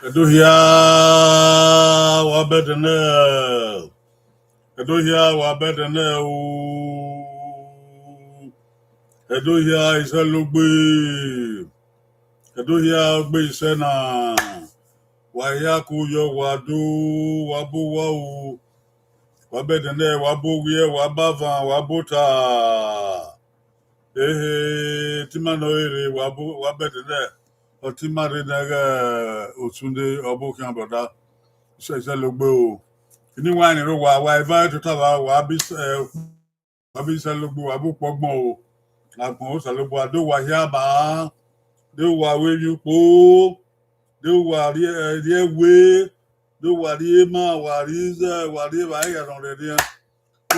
Edohia wabedene. Edohia wabedene. Edohia iselugbe. Edohia ogbe isena. Wayaku yo wadu wabu wau. Wabedene wabu wie wabava wabuta. Timano ere wabedene. Otimari naga otunde obokan broda se logbe o ni wa ni ro wa invite to ta wa bi se logbo wa bu pogbon o agbon o se logbo ado wa ya ba de wa we yupo de wa ri ewe de wa ri ma wa ri ze wa ri ba ya ron re de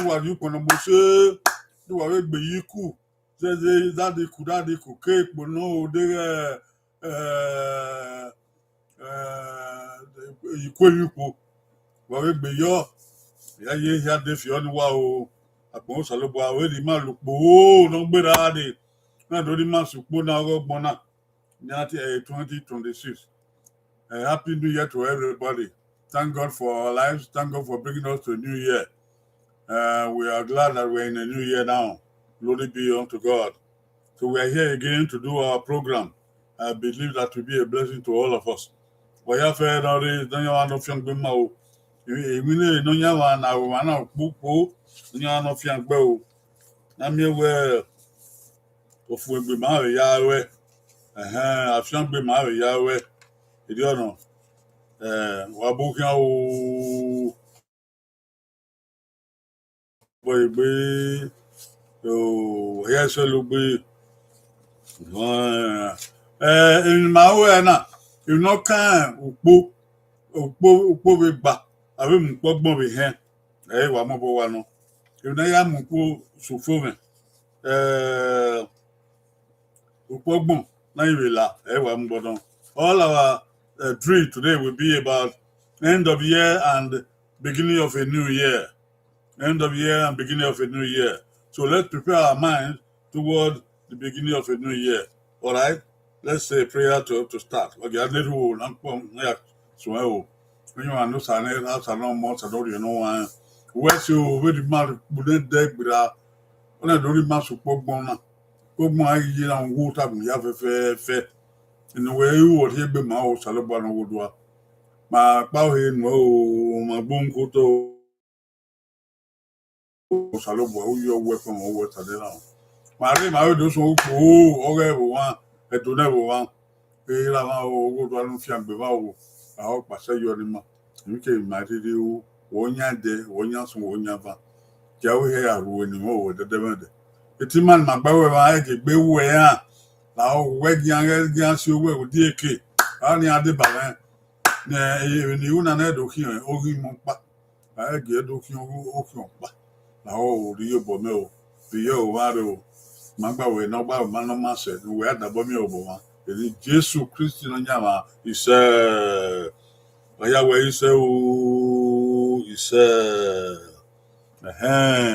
wa ri ko no mo se de wa we gbe yiku ze dadi ku ke po no de ikweyipo wọ́n gbé yọ ìyá yé ya dé fi ọ́ ní wá o àpòun sọ̀lọ́bù àwọn èdè máa lò pò ó ló ń gbéra dé náà lórí máa sùpó náà ọgbọ́n náà ní àti 2026. Happy New Year to everybody. Thank God for our lives. Thank God for bringing us to a new year. We are glad that we're in a new year now. Glory be unto God. So we are here again to do our program. I believe that will be a blessing to all of us. Waya fe no re no ya no fian gbe ma o. Emi le no ya wa na o na popo no ya no fian gbe o. Na mi we ofu egbe ma re ya we. Afian gbe ma re ya we. Idi ono. Wa bu kan o. Bo egbe o ya se lo gbe. In my way na you no kan okpo be gba abi mu pogbon be hen wa mo bo wa no you na ya mu ko sofo me pogbon na irela wa mo bodon. All our drill today will be about end of year and beginning of a new year. End of year and beginning of a new year. So let's prepare our minds toward the beginning of a new year. All right? Let's say a prayer to start. Okay, I need to so when you are no sign, no more, so don't you know. Where's you with the mouth, wouldn't deck with ona do ri maso pogbon na pogbon ayi na wo ta bu ya fe inu we wo ri gbe ma o salobo na wo do ma pa o he no o ma bon ko to o salobo o yo we fun o wo ta de na ma ri ma do so o Oghe bo wa e to ne bo wa e la ma o wo do anu fi agbe ba o a o pase yo ni ma mi ke ma ri o nya de o nya so o nya va ja o he aru ni mo o de de eti man ma gba we ma e ke gbe wo e ha la o we gian si o we o di eke ani ade ba ne ni una na do ki o ri mo pa a ge do ki o ki o pa la o ri yo bo me o bi yo wa ro ma gba we no gba ma no ma se we adabo mi o bo wa eli Jesu Christi no nya ma ise aya we ise o ise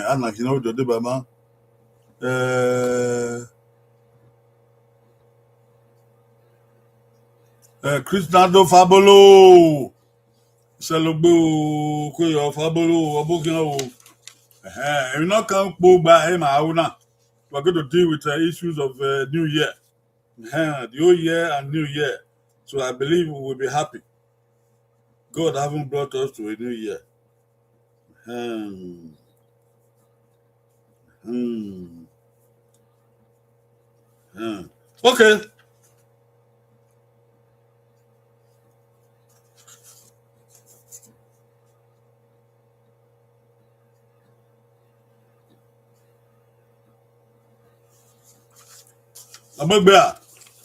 ana ki no do de ba ma Cristiano Fabolo Selogbe o ko yo Fabolo obokin o we not can po gba ma una we're going to deal with issues of New Year. The old year and New Year. So I believe we will be happy. God haven't brought us to a new year. Okay. Amagba.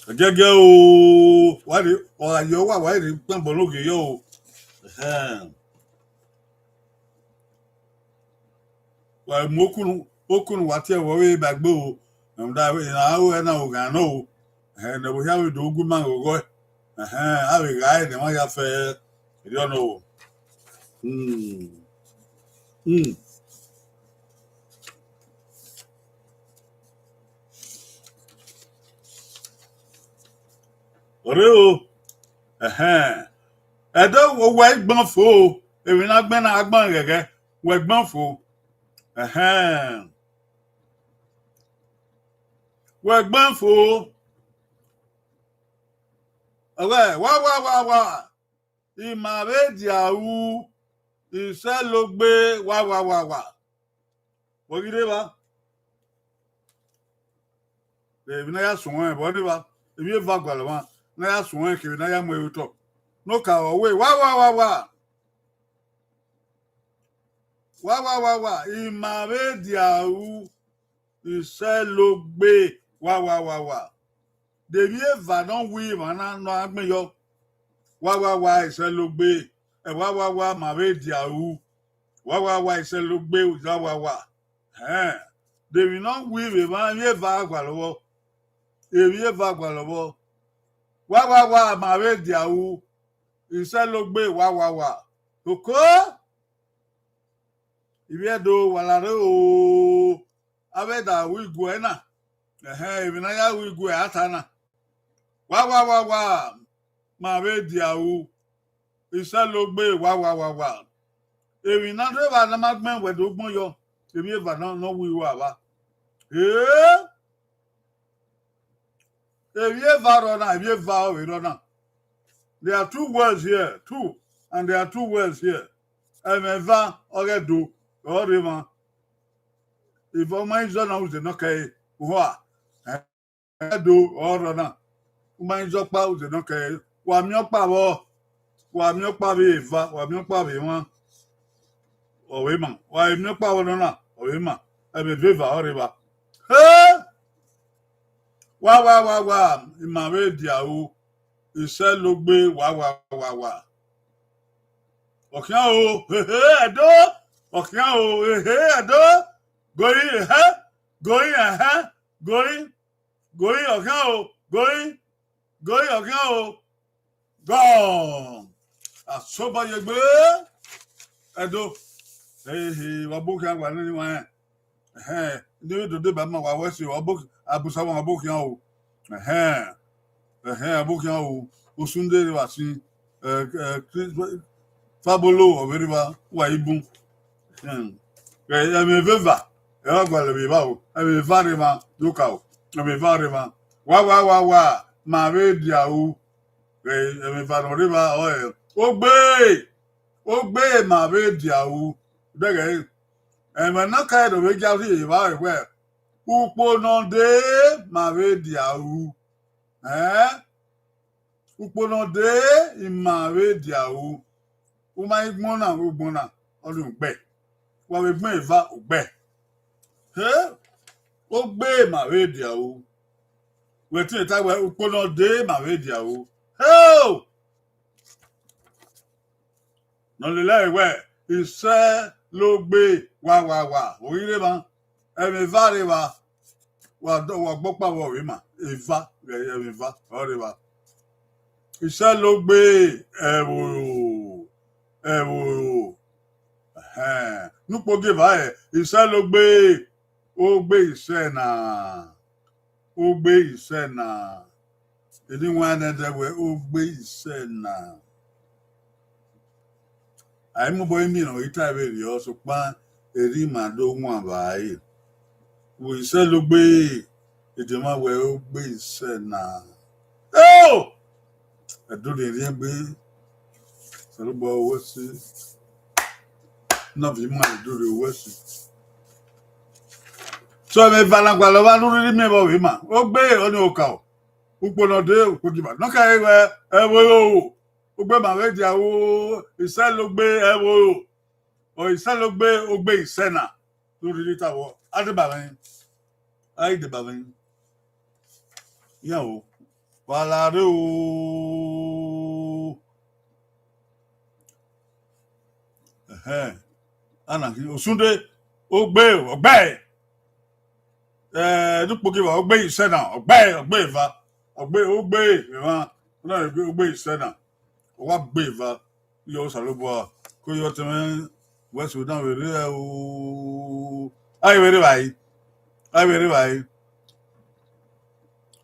Agege o. Why you why the pambo loge yo. Why mokunu watia we bagbo o. Na we na o na o ga no. Na we have do guma go. I will guide the Maya fair. You don't know. Oreo. I don't go white bumfo. If you're not been a bang again, white bumfo. White bumfo. Okay, wa. Imaredia u. Iselogbe wa. What you do, ba? If na ya suwon body ba. If you va gwalwa, na ya suwon ke na ya mo yuto. No ka we wa. Wa. Imaredia u. Iselogbe wa. Debi eva don wi mana no agbe yo. Wa iselogbe. E wa maredia u. Wa iselogbe wa. Debi no wi we man eva gwalwo. Ebi eva gwalwo. Wa maredia u. Iselogbe wa. Oko? Ibi edo walare o. Abeda wi gwena. Ibi na ya wi gwe atana. Wa. Maredia u. Iselogbe wa. Ebi na do ba na magmen we do gbon yo. Ebi eva no wi wa ba. Ebi eva rona, ebi eva we rona. There are two words here, and there are two words here. Emeva oredo orima. If o ma izo na uze no kai wa. Edo orona. O ma izo pa uze no kai. Wa mi opa bi eva, wa mi opa bi won. Owe ma. Wa mi opa won na. Owe ma. Ebe veva oriba. Wa. Imaredia u. Iselogbe wa. Okian o. Edo. Okian o. Edo. Going. Okian o. Going. Okian o. Gone. Asoba yegbe. Edo. Wa bokian wa ni wa. Ni do de ba ma wa wesi wa bok abusa wa bokian o. Abokian o. Osunde wa si Fabolo overiba wa ibun. Emeveva Agora me va, me va do cal. Me va. Wa ma ve dia u. Me va no riba Ogbe ma ve dia u. Dege e me na kai do ve ja si va we. Upo no de ma ve dia u. Upo no de ma ve dia u. O ma igbona odun gbe. Wa ve gbon eva ogbe. Ogbe ma ve dia u. Wetin ta we upo no de ma ve dia u. No le la we iṣẹ́ ló gbé wa oríire ma ẹ̀mí va re wa wa gbọ́ pa wọ̀ rí mà ìva ẹ̀mí va ọ̀rẹ́ wa iṣẹ́ ló gbé ẹ̀wòrò nípò gèvà ẹ̀ iṣẹ́ ló gbé ó gbé iṣẹ́ náà èdè wọn ẹ̀dẹ̀wẹ̀ ó gbé iṣẹ́ náà. Àìmú bọ́ ẹ̀mí ìràn ìta ìbéèrè ọ̀sùn pa èrí màdóhùn àbáyé. Wò iṣẹ́ ló gbé èdè máa wẹ̀ ó gbé iṣẹ́ náà. Ẹ̀dùn lè rí ẹgbẹ́ sọ̀rọ̀bọ̀ owó sí. Náà fi máa ẹ̀dùn rẹ̀ owó sí. Sọ ẹ̀mí ìfàlàgbà lọ́wọ́ lórí rí mẹ́bọ̀ wí mà. Ó gbé ọ̀nà òkà ọ̀. Púpọ̀ dé òkú jìbà. Nọ́kà ẹ̀wọ̀ yóò. Ó gbé màwé di àwọ iṣẹ́ ló gbé iṣẹ́ ló gbé ó gbé iṣẹ́ náà lórí níta wọ àìdìbàwẹ̀ yàwó wàhálà o ànàkì òsúndé ó gbé ọgbẹ́ dípò kí wà ó gbé iṣẹ́ náà ọgbẹ́ ìfà ọgbẹ́ ó gbé ìwọ̀n ó gbé iṣẹ́ náà. Wa gbé va yọ sàlóbọ̀ kó yọ tẹ́mẹ́ wẹ́sù náà wèrè ẹ̀ ooo ayé wèrè báyìí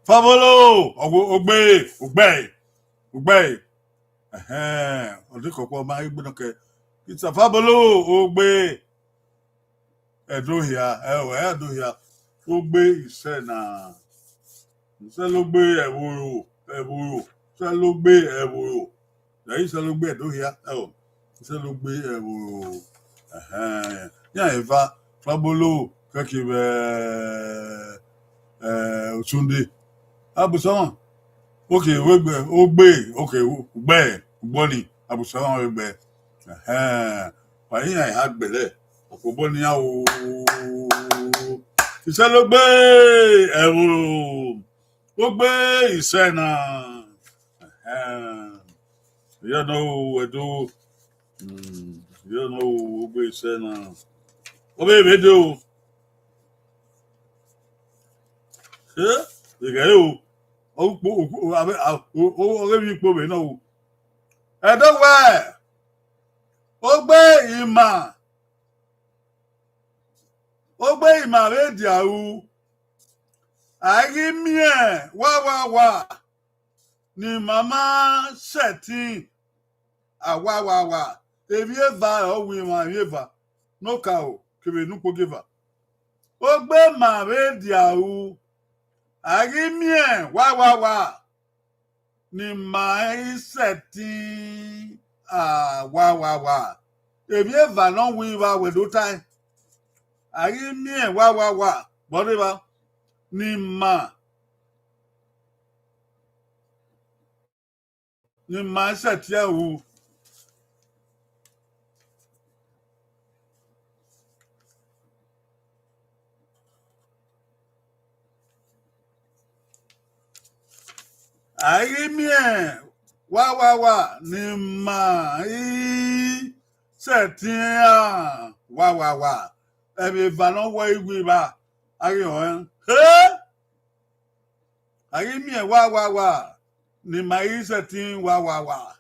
fábọ́lọ́ ògbẹ́ ọ̀dẹ́kọ̀pọ̀ ọmọ ayé gbọ́dọ̀ kẹ ìtà fábọ́lọ́ ògbé ẹ̀dọ́hìá ó gbé iṣẹ́ náà iṣẹ́ ló gbé ẹ̀wòrò iṣẹ́ ló gbé ẹ̀wòrò. Daí iṣẹ́ ló gbé ẹ̀dọ́hìá iṣẹ́ ló gbé ẹ̀wòrò yá ẹ̀fà fábọ́lọ́ kẹ́kẹ́ òtúndé abùsọ́wọ̀n òkè ògbọ́ni abùsọ́wọ̀n ẹgbẹ́ wàyí àìhá gbẹ̀lẹ̀ ọ̀pọ̀bọ́ ní àwò iṣẹ́ ló gbé ẹ̀wòrò ó gbé iṣẹ́ náà. You know, we say now. We do. You go. We know. I don't wear. Obey him, radio. I give me wa. Ni mama setting. Wa. Ebi eva o wi ma eva. No ka o, kebe nu ko give. Ogbe ma radio u. Agi mie wa. Ni ma setting wa. Ebi eva no wi wa we do time. Agi mie wa. Bodiba ni ma setting u. Aimie wa ni ma setia wa ebe vanon wa igwe ba ari o aimie wa ni ma setin wa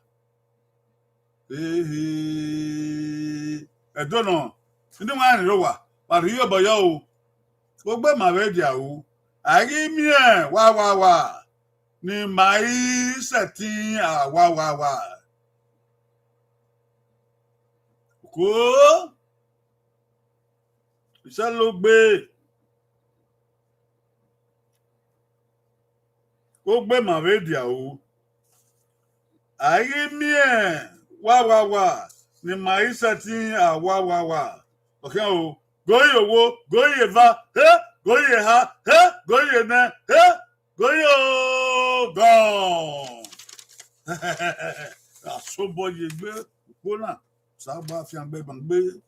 edono ndi wa ni ro wa pari yo boyo o gbogbo ma we dia o aimie wa ni mai seti wa ko Isalogbe. Ogbe mavedia o. Ayi mie. Wa. Ni maisa ti wa. Okay o. Goyi owo, goyi eva, goyi ha, goyi ne, goyi o, gone. Asobo yegbe, bona, saba fi angbe bangbe.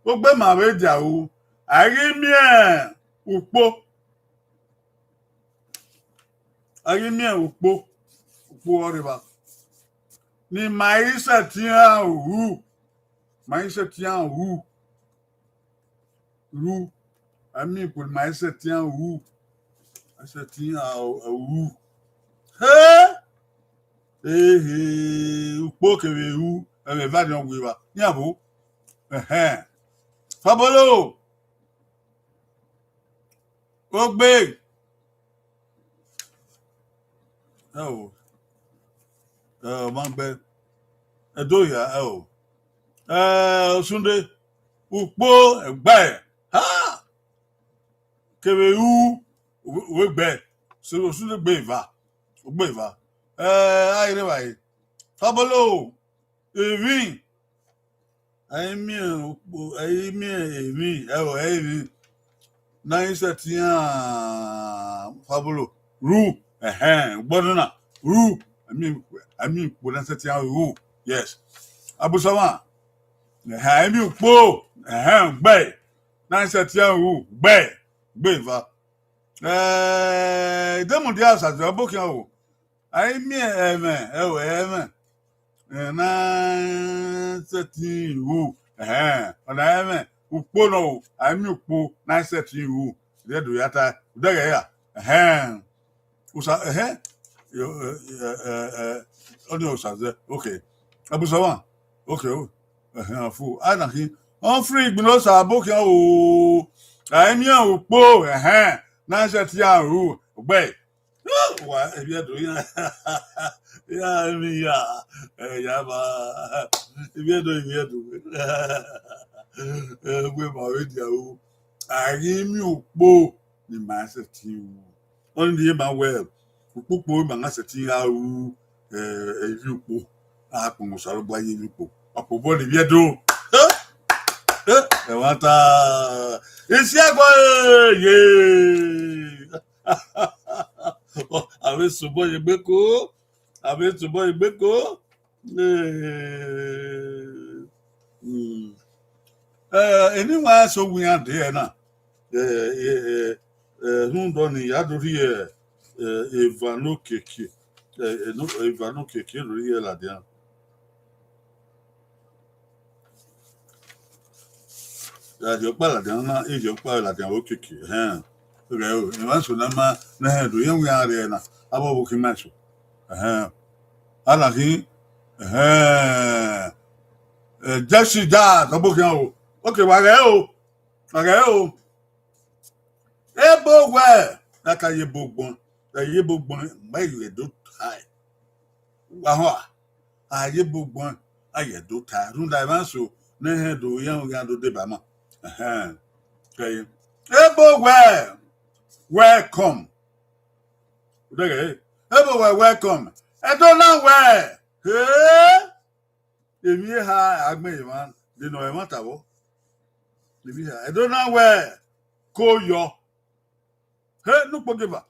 Ogbe mavedia o. Ayi mie. Ukpo. Ayi mie ukpo. Ukpo oriba. Ni maisa ti hu. Maisa ti hu. Ru. Ami pour maisa ti hu. Maisa ti hu. Ukpo kere hu. Ebe va don wiwa. Nyabo. Fabolo. Ogbe. Mangbe. Edoya, Sunday. Ukpo, egbe. Ha! Kere hu. Wegbe. So Sunday gbe va. Ogbe va. Ayire bayi. Fabolo. Evi. Aimi ukpo. Aimi evi. Evi. Na isa tiyan. Fabolo. Ru. Gboduna. Ru. I mean, when I said ru. Yes. Abusama. Aimi ukpo. Gbe. Na isa tiyan ru. Gbe va. Demo dia sa jo bokin o. Aimi eme. Na seti ru. Ona eme. Ukpo no. Aimi ukpo. Na seti ru. Dedo yata. Udege ya. Usa only usa okay. Abusama. Okay. Fu. Anaki. On free gbino sa bokin o. Aimi ukpo. Na seti ru. Gbe. Wa ebi edo ya mi ya ba ebi edo gbe ma we dia o ari mi ukpo ni ma se ti u on di ma well ukpo ma nga se ti ya u ebi ukpo a po mo saro gba ye ukpo apo bo ni bi edo e wata isi agbo ye Ave subo igbeko. Anyone so we are there now. Who don't ya do here? Evano keke. No Evano keke here la dia. Ya jo pa la dia na e jo pa la dia o keke. Okay, you want to nama na do yan we are there na. Abo buki macho. Alaki. Jesse da to buki o. Okay, wage o. Ebo we. Na ka ye bogbon. Ye bogbon ma ye do tai. Wa ho. Ye bogbon aye do tai. Run da man so na do yan we do de ba ma. Okay. Ebo we. Welcome. Okay. Everywhere welcome. I don't know where. If you have agme man, they know matter what. If you I don't know where. Go yo. No pogiva.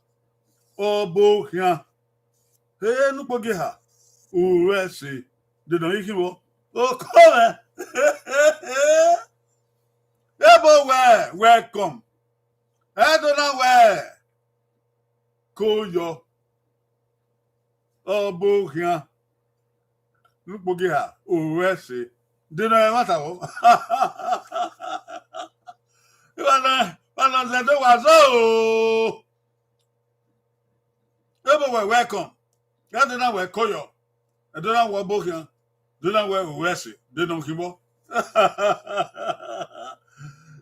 Obo here. No pogiha. Uresi. They know you. Oh, come. Everywhere welcome. I don't know where. Koyo. Obo here. Look here. Uresi. Do no matter what. You wanna say do was everywhere welcome. I don't know where Koyo. I don't know where Obo here. Do not where Uresi. They don't keep up.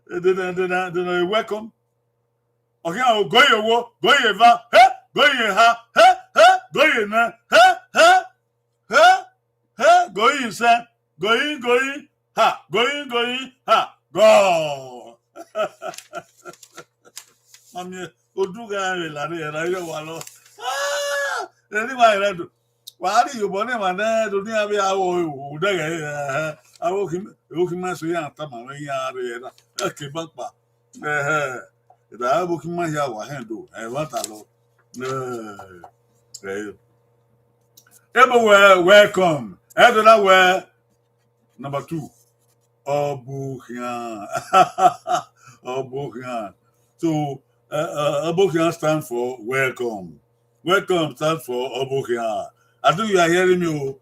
They don't welcome. Okay, I'll go your wo, go your va, go your ha, go your na, go in, sir, go in, ha, go in, ha, God. Mami, Oduga Lani, and I don't want to. Anyway, why do you want him and then do you have our day? I woke him, so young, Tamariana, okay, but I woke him my yawa handle. I want a lot. Everywhere, welcome. Everywhere, number 2. Obuhian. Obuhian. So, Obuhian stands for welcome. Welcome stands for Obuhian. I think you are hearing me.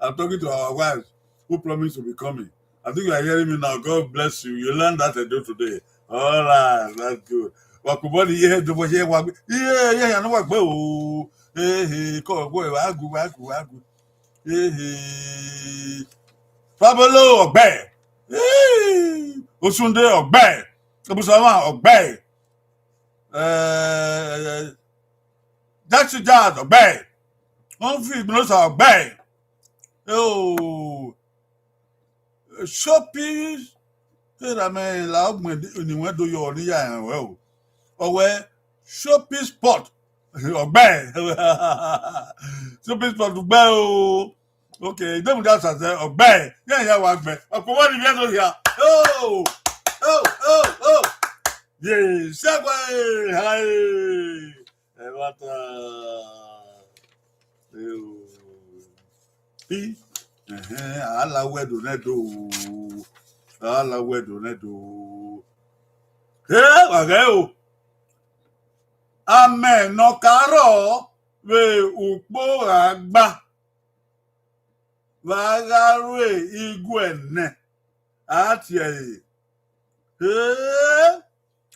I'm talking to our wives who promised to be coming. I think you are hearing me now. God bless you. You learned that today. All right, that's good. Wakubodi here, yeah, I know what go. Hey, go, wagu. Hey. Fabolo Oghe. Osunde Oghe. Obusawa Oghe. That's Jad Oghe. On fi Ignosa Oghe. Oh, showpiece. Tell me, la ni wen do your ni ya en we o. Owe showpiece spot. Oghe. Showpiece spot Oghe o. Okay, don't just say Oghe. Yeah, Oghe. What do you here? Oh. Yeah, segue. Hi. Ebata. Ala wedo nedo. Ala wedo nedo. Wageo. Amen no karo we ukpo agba. Vagarwe igwenne. Atie.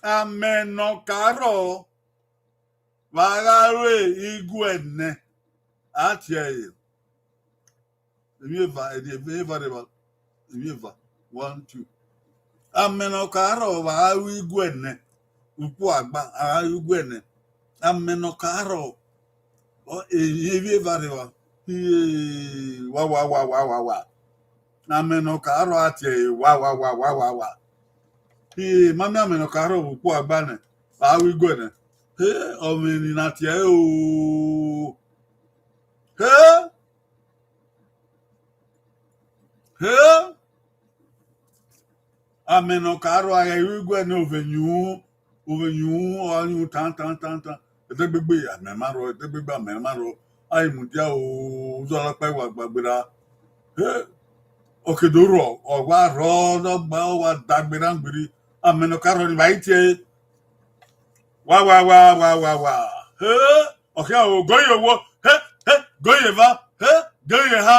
Amen no karo. Vagarwe igwenne. Atie. Viva. 1, 2. Amen no karo vagarwe igwenne. Ukpo agba igwenne. Amen no karo. Oh, viva. Wa. Ameno karo atie wa. Mami ameno karo ukwu agbane. Ba wi go ne. Omeni na tie o. Ameno karo aye wi go ne ovenyu onyu tan. Edegbegbe amemaro. Ai mudia o zo la pe wa gbagbera. Okedoro ọwa rọ lọgba ọwa dagbera ngbiri amẹnu karọ ni báyìí tiẹ wá ọkẹ o gọyẹ owó gọyẹ va gọyẹ ha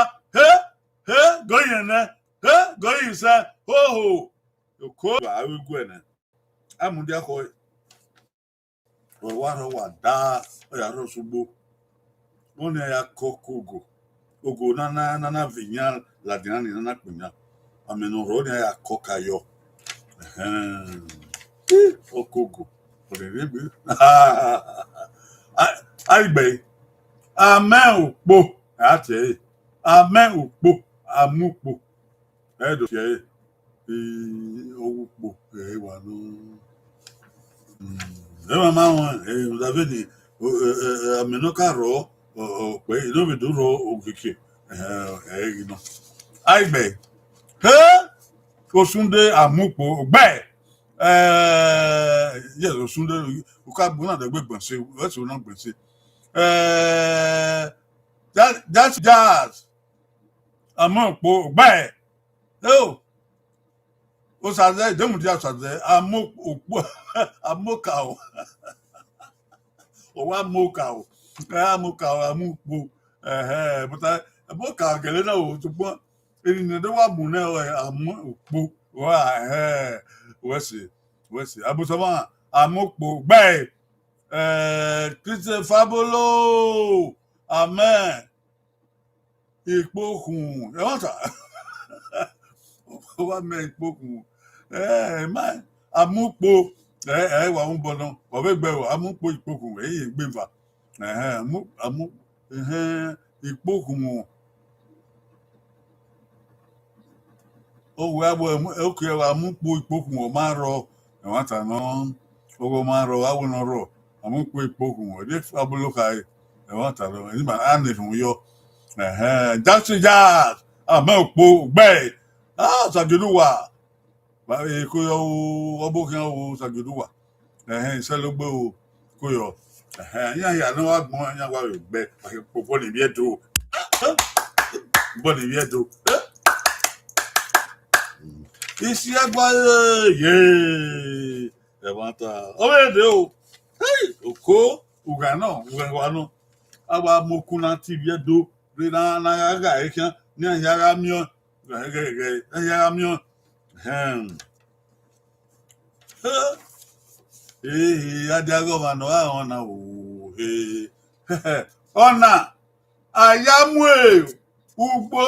gọyẹ nẹ gọyẹ sẹ hóhó okó àwígbó ẹ nẹ amúdí akọ ọwa rọ wà dá ọyà rọ sọgbó wọn ni ẹyà kọ kógo ogo nana vinya ladinani nana kunya ameno roni ya koka yo okogo orerebe aibe amen ukpo ate amen ukpo amukpo edo tie owukpo wa no ma won vous avez dit ameno karo pé inú mi dúró òkìkì iná àìgbẹ Osunde àmúpò gbẹ yes Osunde òkà gbóná dẹgbẹ gbọnsẹ wẹsùn náà gbọnsẹ that's jazz àmúpò gbẹ ó sàdé ìdẹ́mùtí àsàdé àmúpò àmúkà ó wá múkà ó. Amukpo but boka gele na o tugbo eni de wa mu na amukpo wa wesi abusama amukpo gbe Christian Fabolo amen ikpokun e wanta wa me ikpokun man amukpo wa un bono o be gbe o amukpo ikpokun gbemfa ikpokun o we abo o ke wa mu po ipokun o ma ro e wa ta no o ma ro wa wo no ro amu po ipokun o de abulo kai e wa ta ro ni ba an ni fun yo just jazz ma po gbe Sagiduwa ba e ko yo obo kan o Sagiduwa se lo gbe o ko yo ya no wa gbon ya wa gbe po ni bi edo bo ni bi edo isi agba ye levanta o me deu oko ugano ugano aba mokuna ti bi edo re na ga e kan ni yara mi yara mi adịa gọvanọ ahụ na ọna ayamue ugbo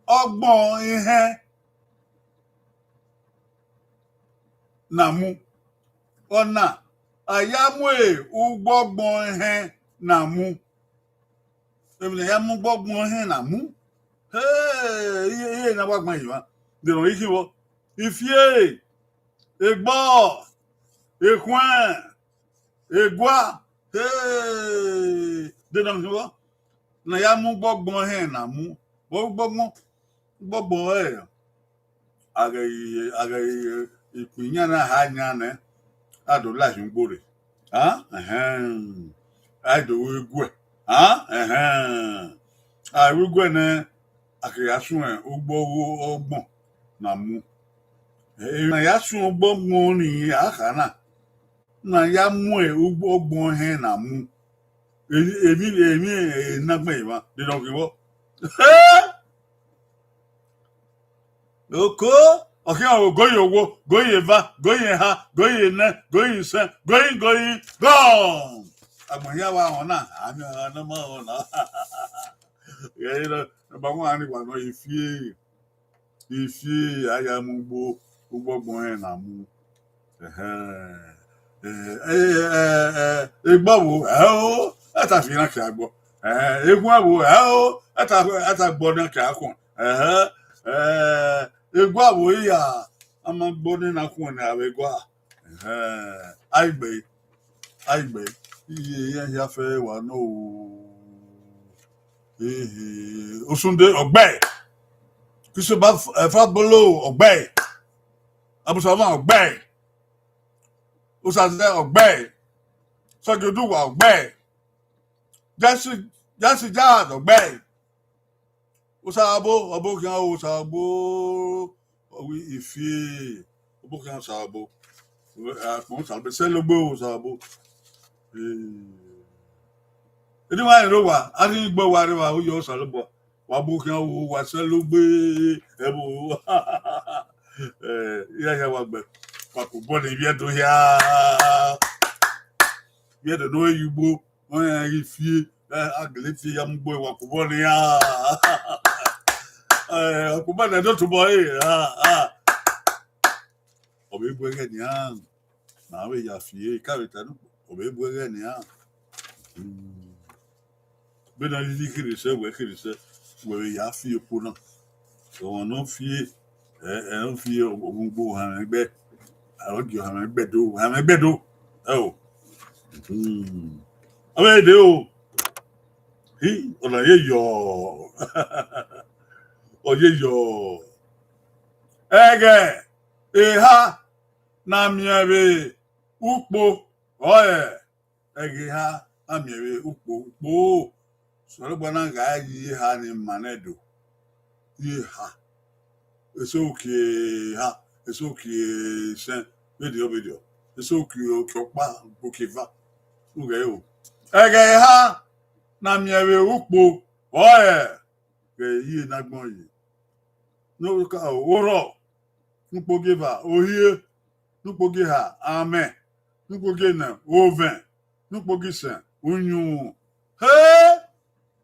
ọgbọn ihe na mụ ọna ayamue ugbo ọgbọn ihe na mụ ebile ya mụ gbọgbọn ihe na mụ ihe na-agbagban yiwa dịrọ ike iwọ ifie egbọ ekwen egwa dena nwo na ya mú gbọgbọn he na mú gbọgbọn aga ipinya na ha nya na ado la ngbore ado egwe egwe na akaya sun ugbo ogbon na mú na ya sun gbọgbọn ni akana na ya mú ugbo ogbon he na mú èmi nàgbẹ ìwà nínú ìwọ oko ọkẹ àwọn goyin owó goyin eva goyin ha goyin nẹ goyin sẹ goyin gọn agbọnyàwó àwọn náà àmì ọ̀nàmọ́ ọ̀nà ọba wọn àríwá náà ìfie àyàmúgbó ugbo ogbon he na mú egbawo ata fi na ka agbo egun awo ata gbo na ka akun egwu awo ya ama gbo ni na kun na egwa aigbe iye ya fe wa no osunde ogbe kiso ba fa bolo ogbe abusawa ogbe Usazẹ ọgbẹ Sagiduwa ọgbẹ jẹsi jazz ọgbẹ usabo ọbọkan usabo ọwi ìfie ọbọkan usabo àpọn sàbẹ sẹlẹgbẹ usabo ẹni wàá yẹn ló wà á ní gbọ wà rẹ wà ó yọ ọsàlẹbọ wà bọkan wà sẹlẹgbẹ ẹbọ yẹ wà gbẹ. Wakubone vyetu ya vyetu no yubo oya ifie aglefi ya mgbe wakubone ya wakubone ndo tuboy obebwege ni ya na we ya fie kaweta no obebwege ni ya bena likiri se we ya fie pona so no fie no fie ogungbo han egbe Oghe ha me gbedo ame de o ona ye yo oye yo ege ha na miere ukpo ege ha na miere ukpo so gbo na ga yi ha ni manedo yi ha It's okay, send video. It's okay, okpa, okeva. Ugeo. Ege ha na miere ukpo. Ge yi na gbon yi. No ka oro. Nukpo geva, ohie. Nukpo ge ha, amen. Nukpo ge na oven. Nukpo ge sen, onyun.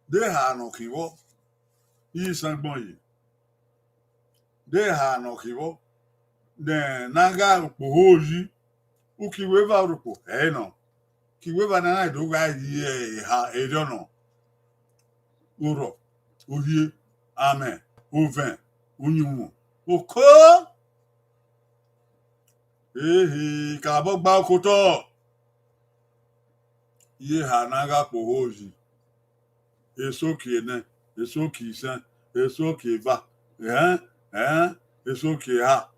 De ha no kiwo. Yi san gbon yi. De ha no kiwo. De naga pohoji ukiweva rupo no kiweva na do ga yi ha edono uro ohie amen oven unyumu Oko. Ehi, kabogba okoto. Ye hanaga pohoji. Esoki ene, esoki isen, esoki va. Esoki ha.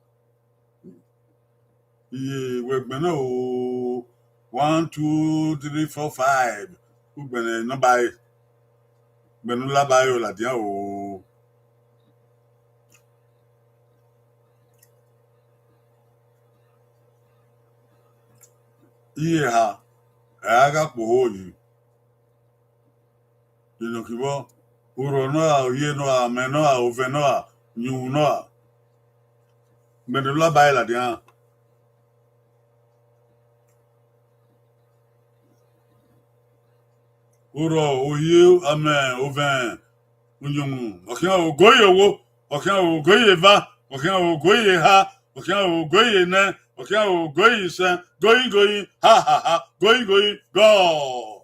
Ye wegbena o 1, 2, 3, 4, 5. Ugbene no bai. Gbenu la bai o la dia o. Iye ha aga pohoji. Kibo uro noa, oye noa, me noa, ove noa, nyu noa. Gbenu la bai la dia. Uro oye ame ove nyu. Okia ogoye wo, okia ogoye va, okia ogoye ha, okia ogoye ne, okia ogoye sen, goyi ha, goyi go.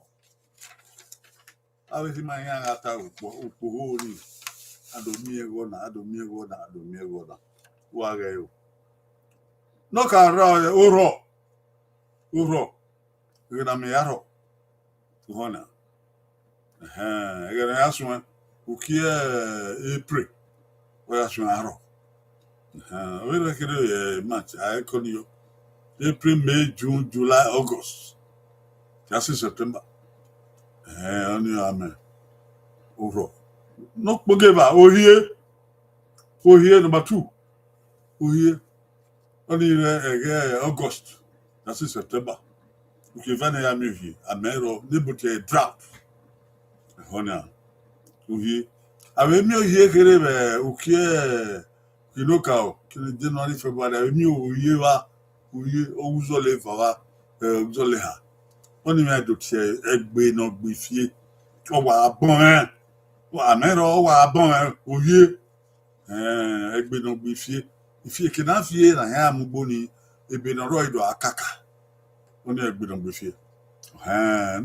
Awezi manya ata upo hori. Adomiego na. Wagayo. No ka ra uro. Gina me yaro. Hona. Gina yasuma ukie April. O yasuma aro. We rekere match icon April, May, June, July, August. Just September. Only amen. Uro. No pogeba ohie number 2. Ohie. Only August. That's September. Ukivana ya mihi amero nibuke drought. Hona. Ohie. Ave mi ohie kere be ukie kinokao kini January February ave mi ohie wa ohie owuzole fa owuzole ha. Oni me do tie egbe no gbifie. Owa abon amero wa abon ohie egbe no gbifie ifie kina fie na ya mugboni ebe no ro ido akaka oni egbe no gbifie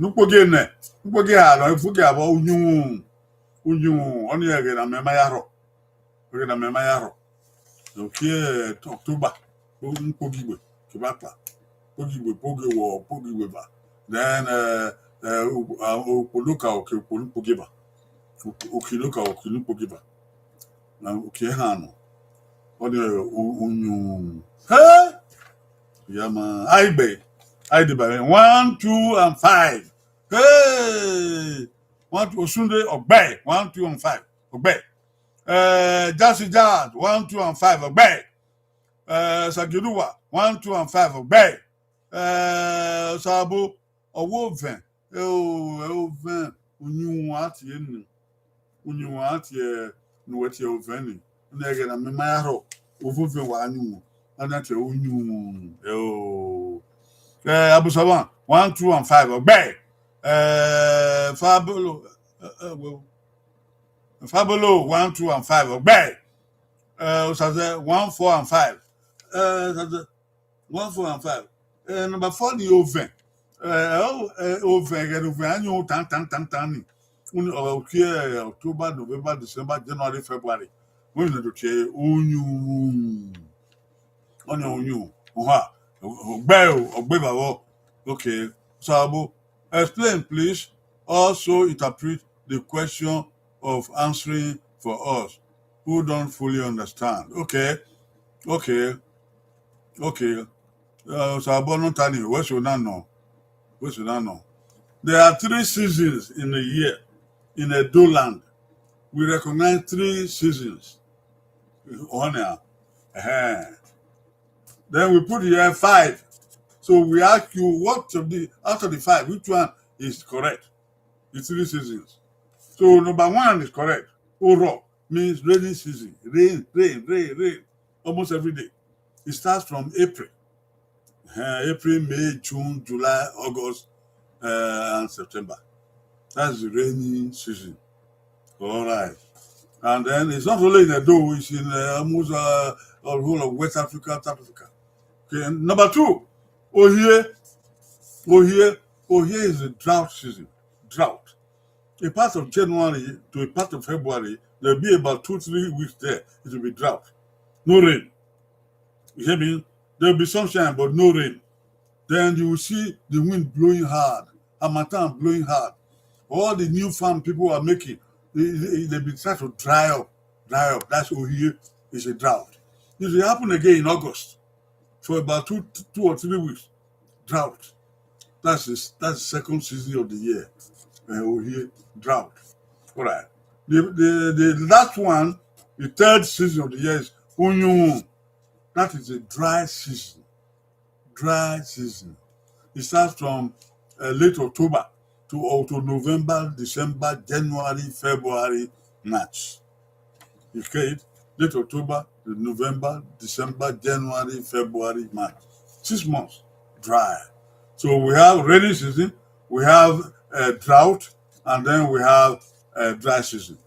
nupoge ha no ifuge abo unyun oni ege na mema yaro okie October npogigbe kibapa pogigwe ba then okoloka okolupogiba okiloka okolupogiba na okie ha no oni unyun yama aibe 1, 2, and 5. Hey! 1, 2 Sunday Oghe 1, 2, and 5. Oghe. Jazzy Jazz 1, 2, and 5. Oghe. Sagiruwa 1, 2, and 5. Oghe. Sabo Owoven. Oven. Unyun atie nuweti oveni. Nege na memayaro. Ovoven wa anyu. Anate unyun. Abusawan 1, 2, and 5. Oghe. Fabolo 1, 2, and 5. Oghe. 1, 4, and 5. 1, 4, and 5. Number 4 the oven. Oven anyu tan. October, November, December, January, February. When you do onion. Ogbe babo. Okay. So explain please. Also interpret the question of answering for us who don't fully understand. Okay. So no tani. What should I know? There are 3 seasons in a year in Edo land. We recognize 3 seasons. Honor. Then we put here 5. So we ask you what of the out of the 5, which one is correct? The 3 seasons. So number 1 is correct. Oro means rainy season. Rain. Almost every day. It starts from April. April, May, June, July, August, and September. That's the rainy season. All right. And then it's not only in Edo, it's in almost the whole of West Africa, South Africa. Okay. And number 2, Oghe is the drought season. Drought. A part of January to a part of February, there'll be about 2-3 weeks there. It will be drought. No rain. You hear me? There will be sunshine, but no rain. Then you will see the wind blowing hard, harmattan blowing hard. All the new farm people are making, they be trying to dry up. That's Oghe is a drought. It will happen again in August for about two or 3 weeks. Drought. That's the second season of the year. Oghe drought. All right. The last one, the third season of the year is Onyun. That is a dry season. Dry season. It starts from late October to November, December, January, February, March. Okay? Late October, November, December, January, February, March. 6 months. Dry. So we have rainy season, we have drought, and then we have dry season.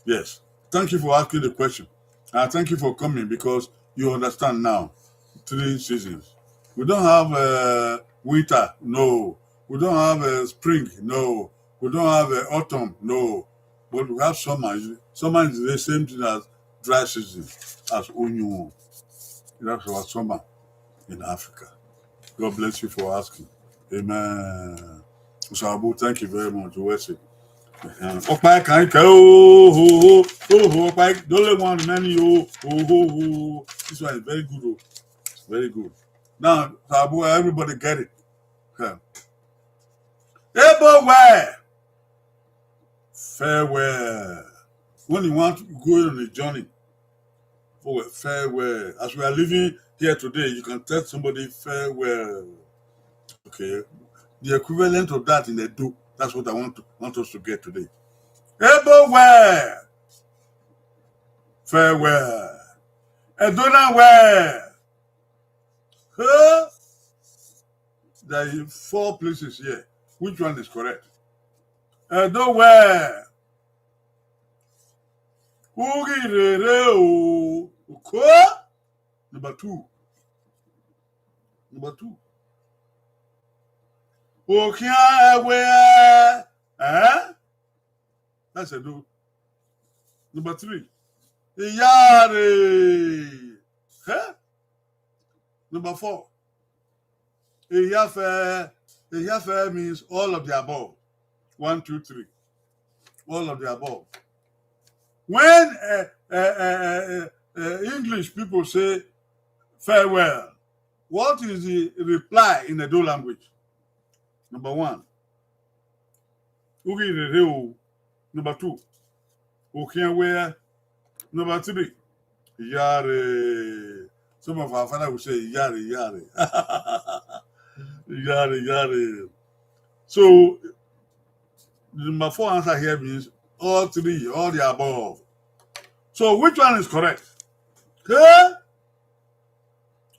Yes. Thank you for asking the question. And thank you for coming because you understand now. 3 seasons. We don't have winter, no. We don't have spring, no. We don't have autumn, no. But we have summer. Summer is the same thing as dry season, as Onyun. That's our summer in Africa. God bless you for asking. Amen. Usabu, thank you very much. Worship. Okpai kan ke oh okpai don't let one many oh. This one is very good. Oh. Very good. Now, Sabu, everybody get it. Okay. Everywhere. Farewell. When you want to go on a journey, farewell. As we are living here today, you can tell somebody farewell. Okay. The equivalent of that in Edo. That's what I want us to get today. Everywhere. Farewell. Edona where? Huh? There are 4 places here. Which one is correct? Edo where? Number 2. Where? That's Edo. Number 3. Yare. Huh? Number 4. Iyafe means all of the above. 1, 2, 3. All of the above. When English people say farewell, what is the reply in the Edo language? Number 1. Number 2. Okienwea. Number 3. Yare. Some of our father will say yare. Yare. So number 4 answer here means all 3, all the above. So which one is correct? Okay?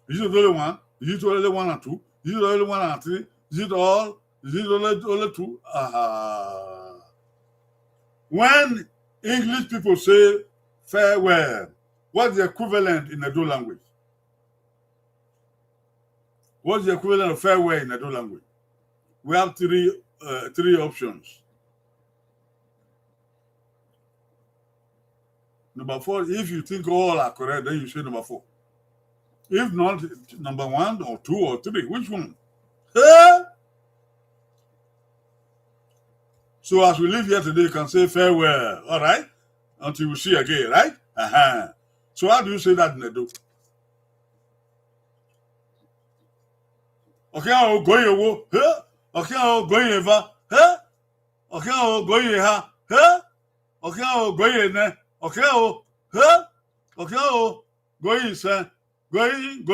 Is it only 1? Is it only 1 and 2? Is it only 1 and 3? Is it all? Is it only 2? When English people say farewell, what's the equivalent in Edo language? What's the equivalent of farewell in Edo language? We have 3 options. Number 4, if you think all are correct, then you say number 4. If not, number 1 or 2 or 3, which one? So as we live here today, you can say farewell, all right? Until we see again, right? So how do you say that in Edo? Okay, I'll go your wo, okay, I'll go your va, okay, I'll go your ha, okay, I'll go your ne, okay, I'll go your son, going,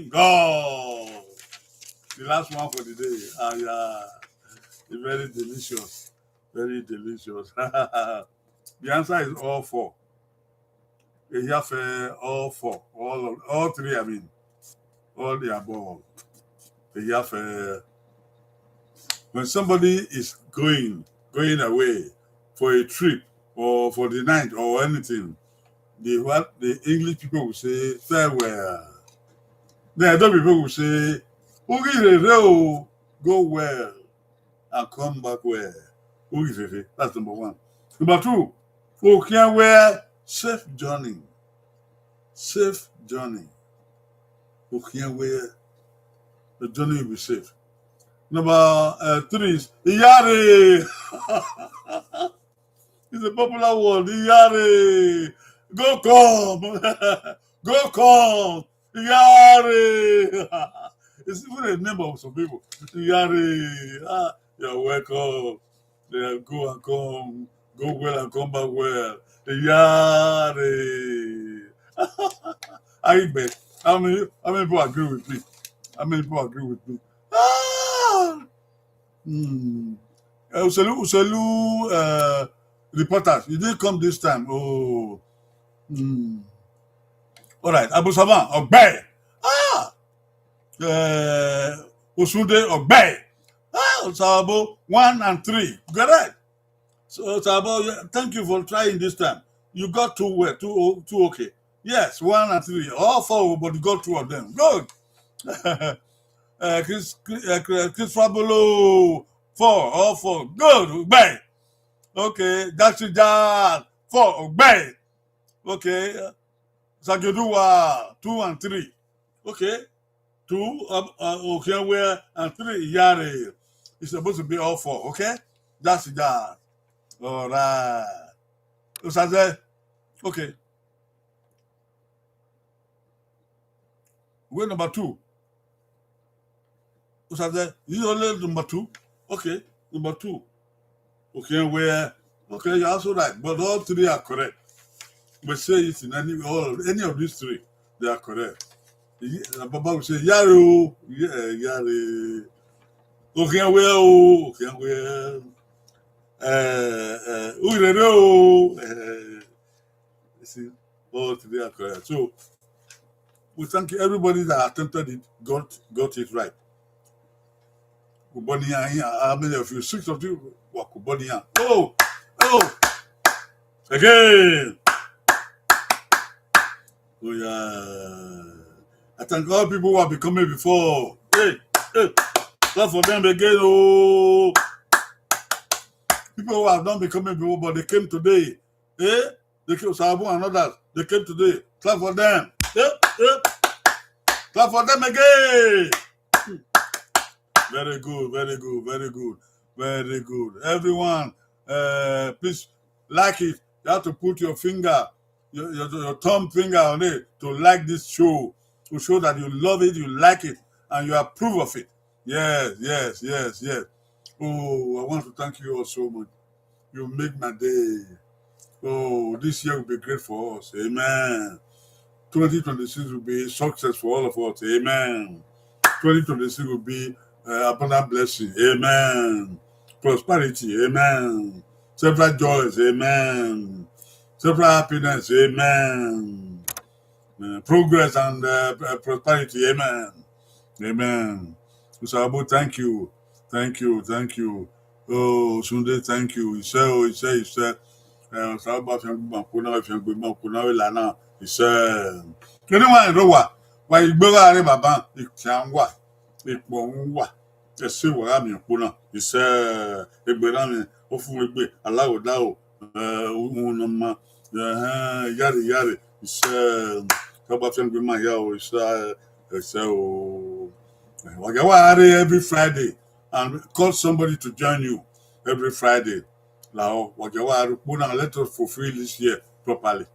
go. The last one for the day. Yeah. Very delicious. Very delicious. The answer is all 4. You have all 4. All 3, I mean. All the above. You have when somebody is going away for a trip or for the night or anything, the English people will say farewell. The other people will say, go well and come back well. That's number 1. Number 2, safe journey. Safe journey. Okay, where the journey will be safe. Number 3 is Iyare. It's a popular word. Iyare. Go come. Go come. Iyare. It's even a name of some people. Iyare. You're welcome. Go and come. Go well and come back well. Iyare. I bet. How many people agree with me? How many people agree with me? Ah! Hmm. Uselu reporters, you didn't come this time. Oh. Hmm. All right. Abu Saban, Ogbe. Ah! Osunde, Ogbe. Ah! Sabo, 1 and 3. Correct. So, Sabo, thank you for trying this time. You got two well, two okay. Yes, 1 and 3. All 4, but you got 2 of them. Good. Chris Fabolo, 4, all 4. Good. Bang. Okay. That's it. 4. Bang. Okay. Sagedua, 2 and 3. Okay. 2, okay, where and 3, Yare. It's supposed to be all 4. Okay. That's it. All right. Usaze. Okay. We're number 2. Usaze. You only number 2. Okay. Number 2. Okay, where okay, you're also right, but all 3 are correct. We say it in any of these 3, they are correct. Baba will say Yaro, Yare. Okay, well, okay, well. See, all 3 are correct. So we thank everybody that attempted it, got it right. How many of you? 6 of you were Kuboniya. Oh, again. Oh yeah. I thank all people who have been coming before. Hey, clap for them again. Oh, people who have not been coming before, but they came today. They came Sabu and others. They came today. Clap for them. Clap for them again. Very good, very good, very good, very good. Everyone, please like it. You have to put your finger, your thumb finger on it to like this show, to show that you love it, you like it, and you approve of it. Yes, yes, yes, yes. Oh, I want to thank you all so much. You make my day. Oh, this year will be great for us. Amen. 2026 will be success for all of us. Amen. 2026 will be abundant blessing. Amen. Prosperity. Amen. Several joys. Amen. Several happiness. Amen. Progress and prosperity. Amen. Amen. Mr. Abu, thank you. Thank you. Thank you. Oh, Sunday, thank you. He said, Mr. Abu, if anyone in Rowa, why you go out of Baba, it can what? It won't what? The sea will have me, Puna. He said, a banana, hopefully, allow it now. Yari Yari. He said, how about him with my yellow? He said, every Friday and call somebody to join you every Friday. Now, let us fulfill this year properly.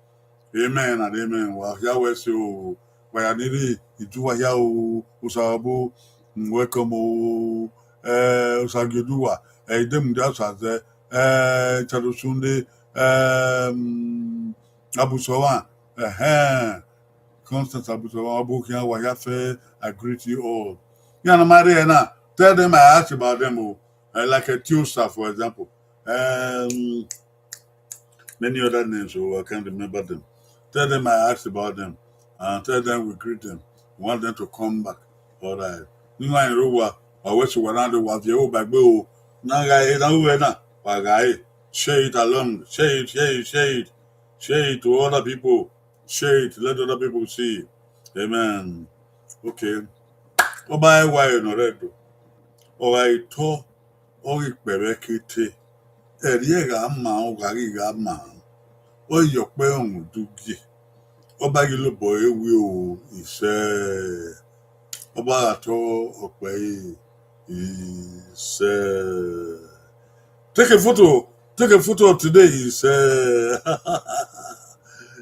Amen and amen. Well, Yahweh say, Wayaniri, Iduwa Yao, Usabo, welcome, Usagedua, Dem Dasa, Chadusunde, Abu Sawan, Constance Abu Sawan, Abukia, Wayafe, I greet you all. Yana Mariana, tell them I asked about them, like a Tuesday, for example. Many other names, so I can't remember them. Tell them I asked about them, and tell them we greet them. We want them to come back. All right. Nínú àyìnrò wa, ọ̀wẹ́ sì wà náà wà fi owó gbàgbé o. Náà ìdáwó ẹ̀ náà, wàgàyè. Share it along. Share it. Share it to other people. Share it. Let other people see it. Amen. Okay. Ọba ẹwà ìnọ̀rẹ́ dùn. Ọ̀rọ̀ ìtọ́, ọ̀rọ̀ ìpẹ̀rẹ̀ kété. Ẹ̀rí ẹ̀rà máa ń wárí ìrà máa ń. Ó yọ pé òun dúgì. Ọba yìí ló bọ̀ ewé o ìṣẹ́. Ọba àtọ́ ọ̀pẹ ìṣẹ́. Take a photo. Take a photo of today.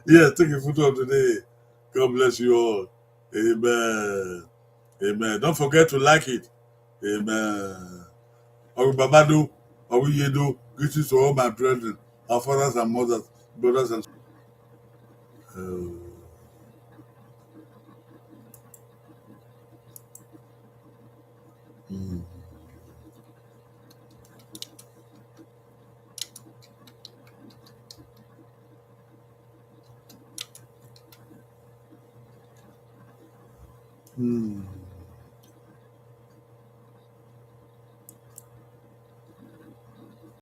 Yeah, take a photo of today. God bless you all. Amen. Amen. Don't forget to like it. Amen. Or Babado, or Yedo, greetings to all my brethren, our fathers and mothers, brothers and mm, mm.